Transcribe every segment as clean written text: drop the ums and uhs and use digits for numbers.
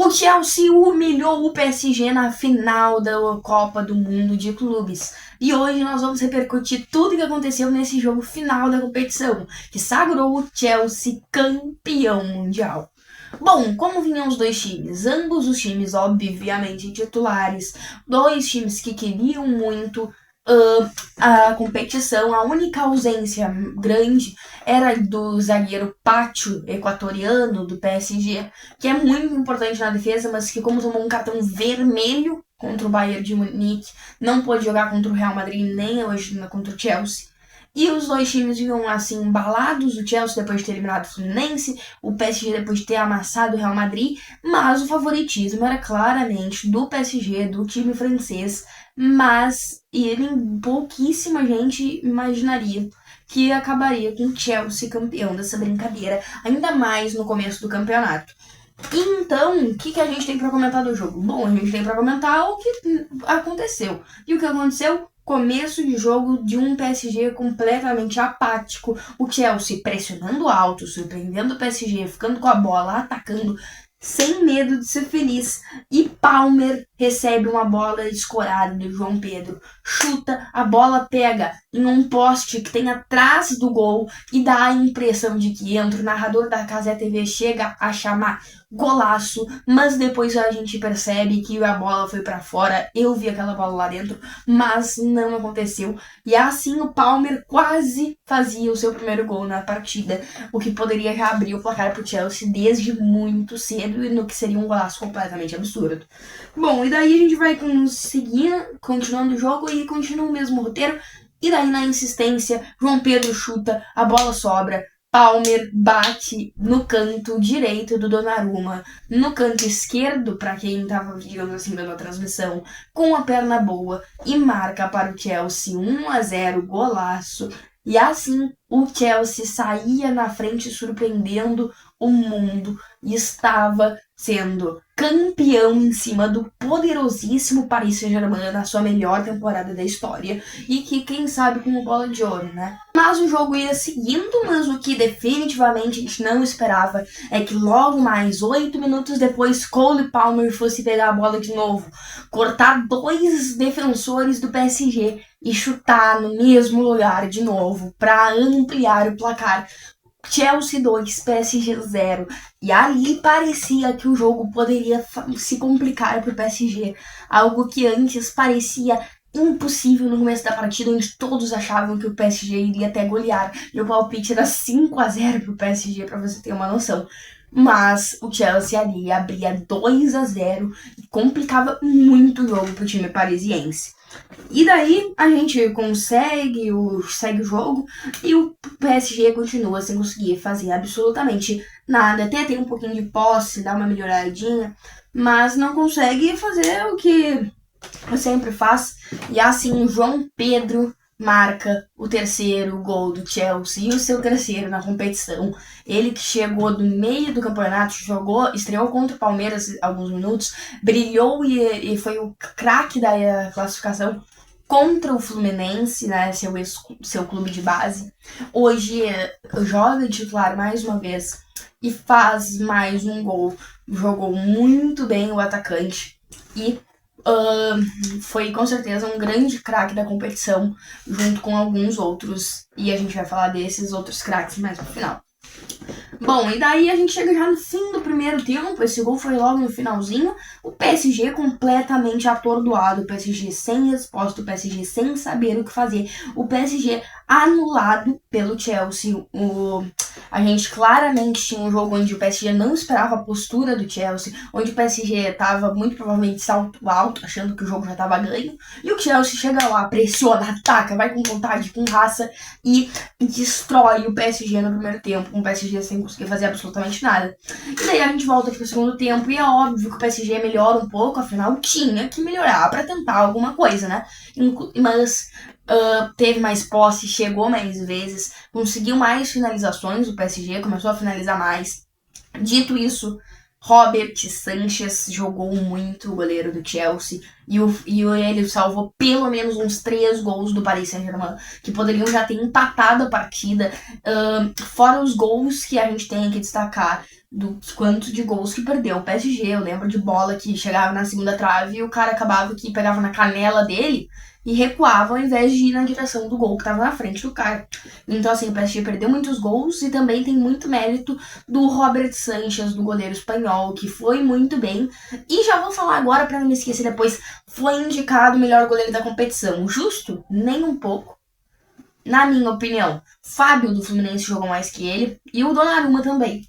O Chelsea humilhou o PSG na final da Copa do Mundo de Clubes. E hoje nós vamos repercutir tudo o que aconteceu nesse jogo final da competição, que sagrou o Chelsea campeão mundial. Bom, como vinham os dois times? Ambos os times, obviamente, titulares. Dois times que queriam muito a competição. A única ausência grande era do zagueiro Pátio, equatoriano, do PSG, que é muito importante na defesa, mas que como tomou um cartão vermelho contra o Bayern de Munique, não pôde jogar contra o Real Madrid nem hoje contra o Chelsea. E os dois times vinham assim embalados, o Chelsea depois de ter eliminado o Fluminense, o PSG depois de ter amassado o Real Madrid, mas o favoritismo era claramente do PSG, do time francês, mas pouquíssima gente imaginaria que acabaria com o Chelsea campeão dessa brincadeira, ainda mais no começo do campeonato. Então, o que a gente tem pra comentar do jogo? Bom, a gente tem pra comentar o que aconteceu. E o que aconteceu? Começo de jogo de um PSG completamente apático, o Chelsea pressionando alto, surpreendendo o PSG, ficando com a bola, atacando, sem medo de ser feliz. E Palmer recebe uma bola escorada do João Pedro, chuta, a bola pega em um poste que tem atrás do gol e dá a impressão de que entra. O narrador da Cazé TV chega a chamar golaço, mas depois a gente percebe que a bola foi pra fora. Eu vi aquela bola lá dentro, mas não aconteceu. E assim o Palmer quase fazia o seu primeiro gol na partida, o que poderia já abrir o placar pro Chelsea desde muito cedo, e no que seria um golaço completamente absurdo. Bom, e daí a gente vai continuando o jogo e continua o mesmo roteiro. E daí na insistência, João Pedro chuta, a bola sobra, Palmer bate no canto direito do Donnarumma, no canto esquerdo, para quem estava, digamos assim, vendo a transmissão, com a perna boa, e marca para o Chelsea 1-0, golaço. E assim o Chelsea saía na frente surpreendendo o mundo e estava sendo campeão em cima do poderosíssimo Paris Saint-Germain na sua melhor temporada da história, e que quem sabe com o bola de ouro, né? Mas o jogo ia seguindo, mas o que definitivamente a gente não esperava é que logo mais 8 minutos depois Cole Palmer fosse pegar a bola de novo, cortar dois defensores do PSG e chutar no mesmo lugar de novo para ampliar o placar. Chelsea 2, PSG 0. E ali parecia que o jogo poderia se complicar para o PSG. Algo que antes parecia impossível no começo da partida, onde todos achavam que o PSG iria até golear. E o palpite era 5-0 para o PSG, para você ter uma noção. Mas o Chelsea ali abria 2-0 e complicava muito o jogo para o time parisiense. E daí a gente segue o jogo e o PSG continua sem conseguir fazer absolutamente nada. Até tem um pouquinho de posse, dá uma melhoradinha, mas não consegue fazer o que sempre faz. E assim, João Pedro marca o terceiro gol do Chelsea e o seu terceiro na competição. Ele que chegou do meio do campeonato, estreou contra o Palmeiras alguns minutos, brilhou e foi o craque da classificação contra o Fluminense, né, seu clube de base. Hoje joga de titular mais uma vez e faz mais um gol. Jogou muito bem o atacante e foi com certeza um grande craque da competição, junto com alguns outros, e a gente vai falar desses outros craques mais no final. Bom, e daí a gente chega já no fim do primeiro tempo, esse gol foi logo no finalzinho, o PSG completamente atordoado, o PSG sem resposta, o PSG sem saber o que fazer, o PSG anulado pelo Chelsea. A gente claramente tinha um jogo onde o PSG não esperava a postura do Chelsea, onde o PSG estava muito provavelmente salto alto, achando que o jogo já estava ganho, e o Chelsea chega lá, pressiona, ataca, vai com vontade, com raça e destrói o PSG no primeiro tempo, com o PSG sem conseguir fazer absolutamente nada. E daí a gente volta aqui pro segundo tempo e é óbvio que o PSG melhora um pouco, afinal tinha que melhorar para tentar alguma coisa, né? Mas teve mais posse, chegou mais vezes, conseguiu mais finalizações, o PSG começou a finalizar mais. Dito isso, Robert Sanchez jogou muito, o goleiro do Chelsea, e ele salvou pelo menos uns 3 gols do Paris Saint-Germain, que poderiam já ter empatado a partida, fora os gols que a gente tem que destacar do quanto de gols que perdeu o PSG. Eu lembro de bola que chegava na segunda trave e o cara acabava que pegava na canela dele e recuava ao invés de ir na direção do gol que tava na frente do cara. Então, assim, o PSG perdeu muitos gols e também tem muito mérito do Robert Sanchez, do goleiro espanhol, que foi muito bem. E já vou falar agora, pra não me esquecer depois, foi indicado o melhor goleiro da competição. Justo? Nem um pouco. Na minha opinião, Fábio do Fluminense jogou mais que ele e o Donnarumma também.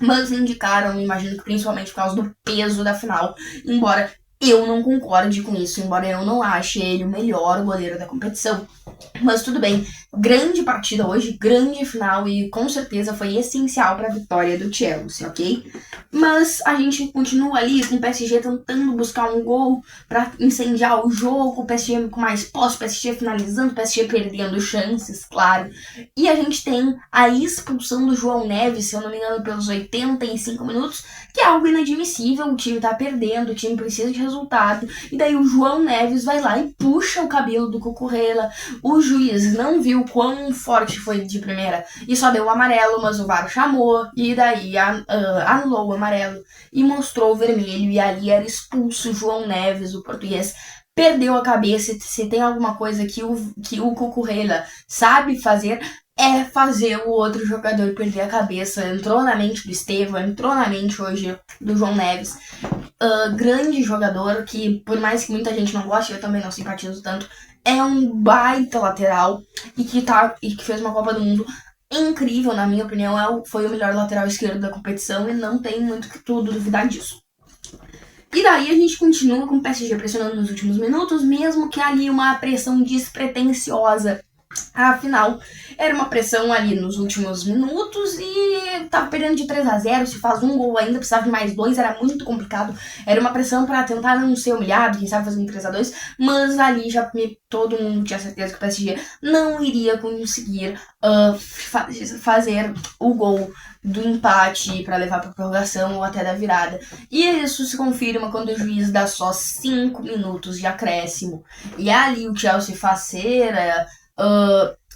Mas indicaram, imagino que principalmente por causa do peso da final, embora eu não concorde com isso, embora eu não ache ele o melhor goleiro da competição. Mas tudo bem, grande partida hoje, grande final e com certeza foi essencial para a vitória do Chelsea, ok? Mas a gente continua ali com o PSG tentando buscar um gol para incendiar o jogo, o PSG com mais posse, o PSG finalizando, o PSG perdendo chances, claro. E a gente tem a expulsão do João Neves, se eu não me engano, pelos 85 minutos, que é algo inadmissível, o time tá perdendo, o time precisa de resultado, e daí o João Neves vai lá e puxa o cabelo do Cucurella. O juiz não viu quão forte foi de primeira e só deu o amarelo, mas o VAR chamou e daí anulou o amarelo e mostrou o vermelho e ali era expulso o João Neves, o português. Perdeu a cabeça. Se tem alguma coisa que o Cucurella sabe fazer, é fazer o outro jogador perder a cabeça. Entrou na mente do Estevão, entrou na mente hoje do João Neves. Grande jogador que, por mais que muita gente não goste, eu também não simpatizo tanto, é um baita lateral e que fez uma Copa do Mundo incrível, na minha opinião. Foi o melhor lateral esquerdo da competição e não tem muito que tudo duvidar disso. E daí a gente continua com o PSG pressionando nos últimos minutos, mesmo que ali uma pressão despretensiosa. Afinal, era uma pressão ali nos últimos minutos e tava perdendo de 3-0. Se faz um gol ainda, precisava de mais dois, era muito complicado. Era uma pressão pra tentar não ser humilhado, quem sabe fazer um 3-2, mas ali já todo mundo tinha certeza que o PSG não iria conseguir fazer o gol do empate para levar pra prorrogação ou até da virada. E isso se confirma quando o juiz dá só 5 minutos de acréscimo. E ali o Chelsea faceira.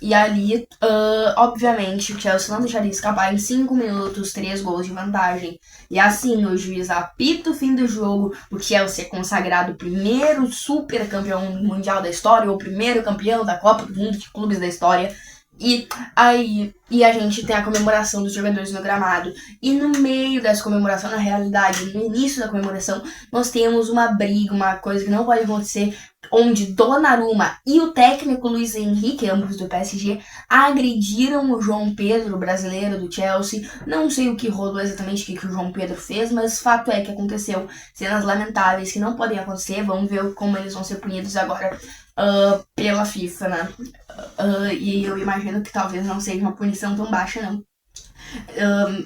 E ali, obviamente, o Chelsea não deixaria escapar em 5 minutos 3 gols de vantagem. E assim, o juiz apita o fim do jogo. O Chelsea é consagrado o primeiro super campeão mundial da história, ou o primeiro campeão da Copa do Mundo de clubes da história. E a gente tem a comemoração dos jogadores no gramado. E no meio dessa comemoração, na realidade, no início da comemoração, nós temos uma briga, uma coisa que não pode acontecer, onde Donnarumma e o técnico Luiz Henrique, ambos do PSG, agrediram o João Pedro, brasileiro do Chelsea. Não sei o que rolou exatamente, o que o João Pedro fez, mas fato é que aconteceu cenas lamentáveis que não podem acontecer. Vamos ver como eles vão ser punidos agora pela FIFA, né? E eu imagino que talvez não seja uma punição tão baixa, não.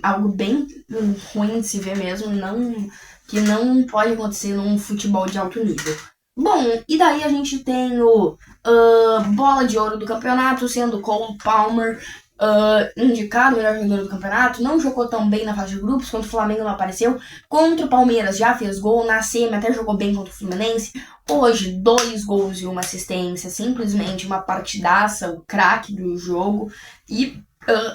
Algo bem ruim de se ver mesmo, que não pode acontecer num futebol de alto nível. Bom, e daí a gente tem o bola de ouro do campeonato, sendo Cole Palmer indicado o melhor jogador do campeonato. Não jogou tão bem na fase de grupos, quanto o Flamengo não apareceu. Contra o Palmeiras já fez gol, na semi até jogou bem contra o Fluminense. Hoje, 2 gols e 1 assistência, simplesmente uma partidaça, o craque do jogo. E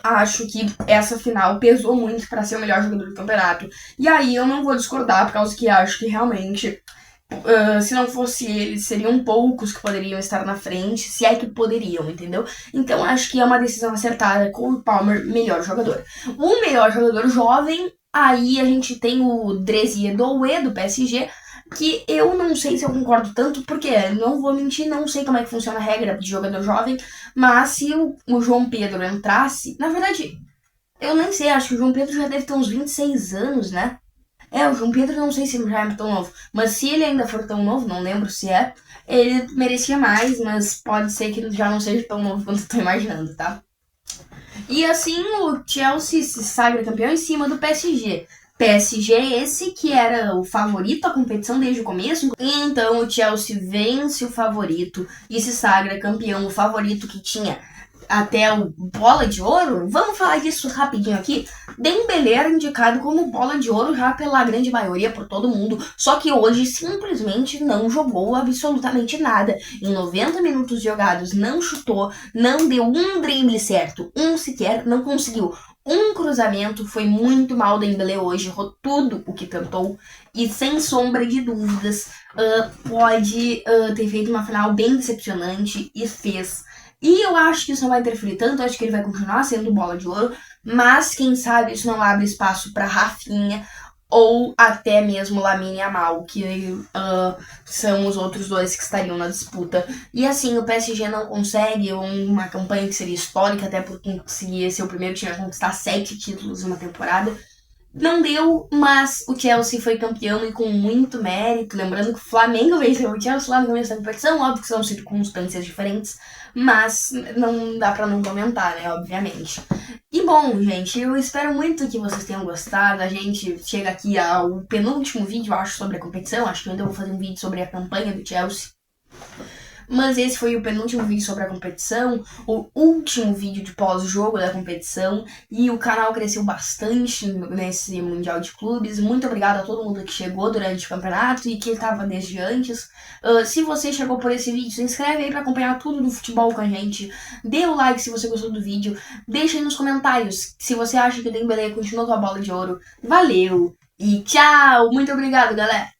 acho que essa final pesou muito para ser o melhor jogador do campeonato. E aí eu não vou discordar, por causa que acho que realmente, se não fosse ele, seriam poucos que poderiam estar na frente, se é que poderiam, entendeu? Então acho que é uma decisão acertada. Cole Palmer, melhor jogador. O melhor jogador jovem, aí a gente tem o Désiré Doué do PSG, que eu não sei se eu concordo tanto, porque, não vou mentir, não sei como é que funciona a regra de jogador jovem, mas se o João Pedro entrasse, na verdade, eu nem sei, acho que o João Pedro já deve ter uns 26 anos, né? O João Pedro não sei se já é tão novo, mas se ele ainda for tão novo, não lembro se é, ele merecia mais, mas pode ser que ele já não seja tão novo quanto eu tô imaginando, tá? E assim o Chelsea se sagra campeão em cima do PSG. PSG esse que era o favorito à competição desde o começo. Então o Chelsea vence o favorito e se sagra campeão. O favorito que tinha até o bola de ouro. Vamos falar disso rapidinho aqui. Dembélé era indicado como bola de ouro já pela grande maioria, por todo mundo. Só que hoje simplesmente não jogou absolutamente nada. Em 90 minutos jogados não chutou, não deu um drible certo, um sequer, não conseguiu um cruzamento, foi muito mal do Dembélé hoje, errou tudo o que tentou e sem sombra de dúvidas pode ter feito uma final bem decepcionante e fez. E eu acho que isso não vai interferir tanto, eu acho que ele vai continuar sendo bola de ouro, mas quem sabe isso não abre espaço para Rafinha ou até mesmo Lamine Yamal, que são os outros dois que estariam na disputa. E assim, o PSG não consegue uma campanha que seria histórica, até por conseguir ser o primeiro time a conquistar 7 títulos em uma temporada. Não deu, mas o Chelsea foi campeão e com muito mérito. Lembrando que o Flamengo venceu o Chelsea lá no começo da competição. Óbvio que são circunstâncias diferentes, mas não dá pra não comentar, né? Obviamente. E bom, gente, eu espero muito que vocês tenham gostado. A gente chega aqui ao penúltimo vídeo, eu acho, sobre a competição. Acho que eu ainda vou fazer um vídeo sobre a campanha do Chelsea. Mas esse foi o penúltimo vídeo sobre a competição, o último vídeo de pós-jogo da competição, e o canal cresceu bastante nesse Mundial de Clubes. Muito obrigada a todo mundo que chegou durante o campeonato e que estava desde antes. Se você chegou por esse vídeo, se inscreve aí para acompanhar tudo do futebol com a gente. Dê o like se você gostou do vídeo. Deixa aí nos comentários se você acha que o Dembélé continua com a bola de ouro. Valeu! E tchau! Muito obrigado, galera!